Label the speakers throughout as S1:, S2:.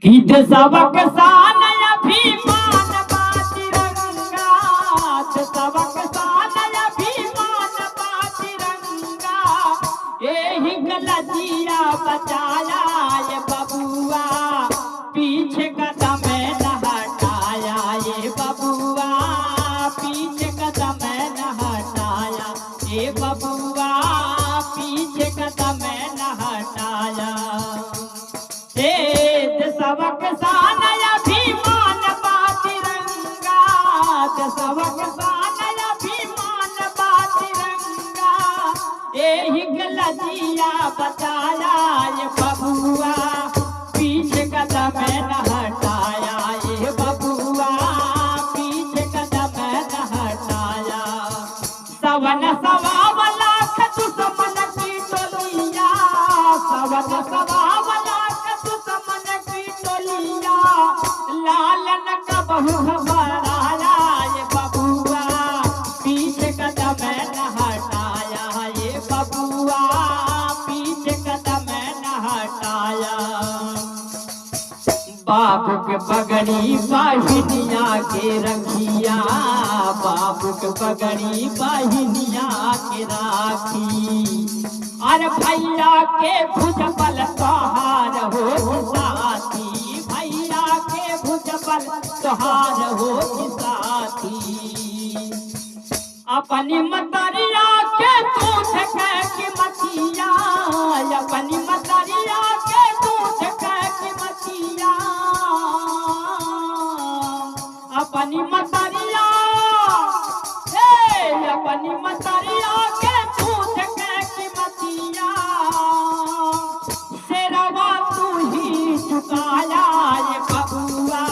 S1: गीत सबक सान अभिमान बा तिरंगा, सबक सान अभिमान बा तिरंगा। एही गलतिया बचाया ये बबुआ, पीछे कदम न हटाया ये बबुआ, पीछे कदम न हटाया ये बबुआ, पीछे कदम न हटाया। सबक सान अभिमान बा तिरंगा, सबक सान अभिमान बा तिरंगा। एही गलतिया बचाया ये बबुआ, पीछे कदम न हटाया ये बबुआ, पीछे कदम न हटाया। सवन सवा लाख दुश्मन की टोलिया, सवन सवा लालन का बहु घबराया ये बबुआ, पीछे कदम न हटाया ये बबुआ, पीछे कदम न हटाया। बाबू के पगड़ी बाहिनिया के रखिया, बाबू के पगड़ी बाहिनिया के राखी। अरे भैया के भुजबल तोहार हो साथी, भुजबल तोहार हो साथी। अपनी मतरिया के दूध की मतिया, अपनी मतरिया के दूध की मतिया, अपनी मतरिया अपनी मतरिया के दूध की मतिया। शेरवा तू ही चुकाया ये बबुआ,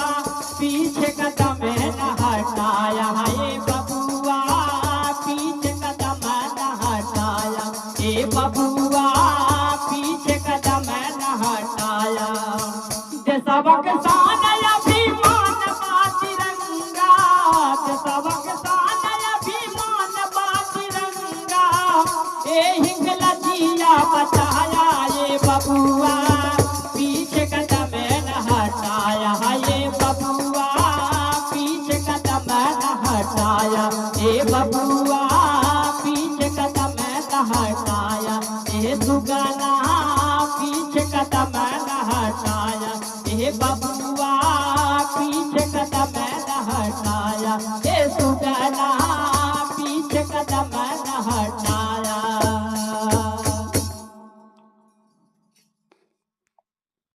S1: पीछे कदम न हटाया ये बबुआ, पीछे कदम न हटाया ये बबुआ, पीछे कदम न हटाया। सबक सान अभिमान बा तिरंगा, सबक सान अभिमान बा तिरंगा। एही गलतिया बचाया ये बबुआ, पीछे कदम न हटाया ये बबुआ, पीछे कदम न हटाया ये बबुआ, पीछे कदम न हटाया ये सुगना, पीछे कदम न हटाया ये बबुआ, पीछे कदम न हटाया ये सुगना।